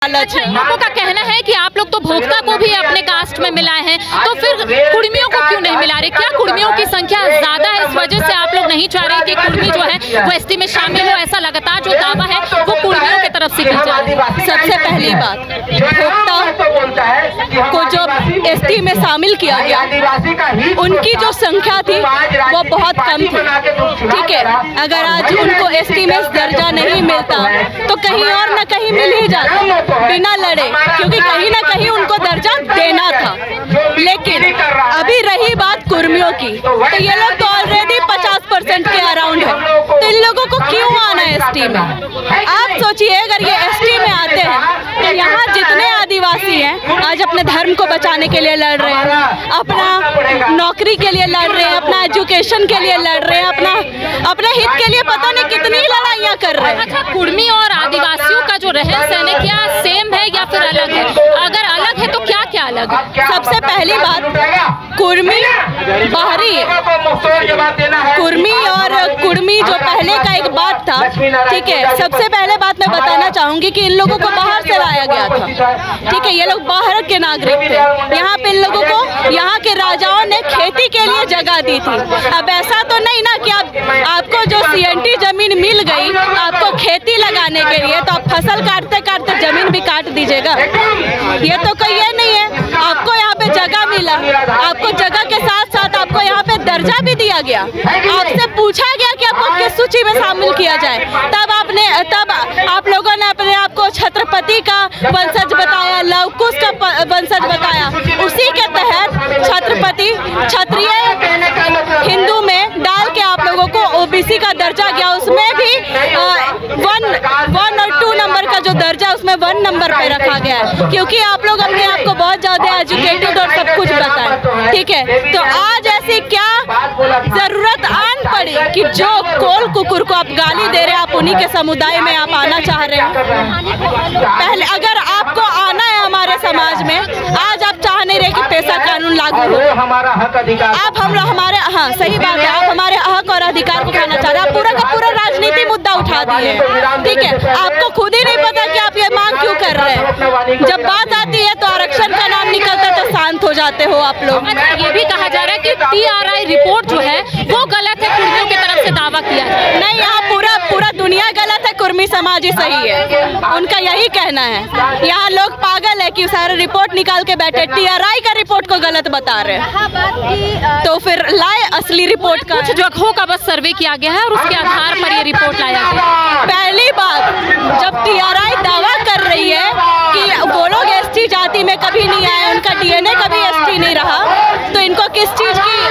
लालच है। लोगों का कहना है कि आप लोग तो भोक्ता को भी अपने कास्ट में मिलाए हैं, तो फिर कुर्मियों को क्यों नहीं मिला रहे? क्या कुर्मियों की संख्या ज्यादा है, इस वजह से आप लोग नहीं चाह रहे कि कुर्मी जो है वो एसटी में शामिल हो? ऐसा लगातार जो दावा है वो कुर्मियों की तरफ से की जा रही है। सबसे पहली बात, भोक्ता को जो एसटी में शामिल किया गया, उनकी जो संख्या थी वो बहुत कम थी, ठीक है। अगर आज उनको एसटी में दर्जा नहीं मिलता तो कहीं और न कहीं मिल ही जाता बिना लड़े, क्योंकि कहीं ना कहीं उनको दर्जा देना था। लेकिन अभी रही बात कुर्मियों की, तो ये लोग तो ऑलरेडी 50% के अराउंड है, तो इन लोगों को क्यों आना है एसटी में? आप सोचिए, अगर ये एसटी में आते हैं तो यहाँ जितने आदिवासी हैं आज अपने धर्म को बचाने के लिए लड़ रहे हैं, अपना नौकरी के लिए लड़ रहे हैं, अपना एजुकेशन के लिए लड़ रहे हैं, अपने हित के लिए पता नहीं कितनी लड़ाइयाँ कर रहे हैं। अच्छा, कुर्मी और आदिवासियों का जो रहन सहन है क्या सेम है या फिर अलग है? अगर अलग है तो क्या क्या अलग है? सबसे पहली बात, कुर्मी बाहरी है। कुर्मी और कुर्मी जो पहले का एक बात था, ठीक है। सबसे पहले बात मैं बताना चाहूंगी कि इन लोगों को बाहर से लाया गया था, ठीक है। ये लोग बाहर के नागरिक थे। यहाँ पे इन लोगों को यहाँ के राजाओं ने खेती के लिए जगह दी थी। अब ऐसा तो नहीं ना कि आपको जो सीएनटी जमीन मिल गई आपको खेती लगाने के लिए, तो आप फसल काटते काटते जमीन भी काट दीजिएगा? ये तो कोई ये नहीं है। आपको यहाँ पे जगह मिला, आपको जगह के साथ साथ आपको यहाँ पे दर्जा भी दिया गया। आपसे पूछा गया कि आपको किस सूची में शामिल किया जाए, तब आप लोगों ने अपने आप को छत्रपति का वंशज बताया, लव कुश का वंशज बताया। उसी के तहत छत्रपति क्षत्रिय हिंदू में डाल के आप लोगों को ओबीसी का दर्जा गया। उसमें भी 1 और 2 नंबर का जो दर्जा उसमें 1 नंबर पे रखा गया है, क्योंकि आप लोग अपने आप को बहुत ज्यादा एजुकेटेड और सब कुछ बताएं, ठीक है। तो आज ऐसी क्या जरूरत आन पड़ी कि जो कोल कुकुर को आप गाली दे रहे हैं, आप उन्हीं के समुदाय में आप आना चाह रहे हैं? पहले अगर आपको आना है हमारे समाज में, आज आप चाह नहीं रहे कि पेशा कानून लागू हो, हमारा हक अधिकार, आप हमारे, हाँ सही बात है, आप हमारे हक और अधिकार को खाना चाह रहे हैं। आप पूरा का पूरा राजनीति मुद्दा उठा दिए, ठीक है। आपको खुद ही नहीं पता कि आप ये मांग क्यों कर रहे हैं। जब बात आती है तो आरक्षण का नाम निकलता है तो शांत हो जाते हो आप लोग। ये भी कहा जा रहा है कि TRI रिपोर्ट जो है वो गलत है, कुर्मियों की तरफ से दावा किया है। नहीं, यहाँ पूरा दुनिया गलत है, कुर्मी समाज ही सही है, उनका यही कहना है। यहाँ लोग पागल है कि सारे रिपोर्ट निकाल के बैठे TRI का रिपोर्ट को गलत बता रहे हैं, तो फिर लाए असली रिपोर्ट का। कुछ जगहों का बस सर्वे किया गया है और उसके आधार पर ये रिपोर्ट लाया गया। पहली बात, जब TRI दावा कर रही है कि वो लोग ST जाति में कभी नहीं आए, उनका DNA कभी ST नहीं रहा, तो इनको किस चीज की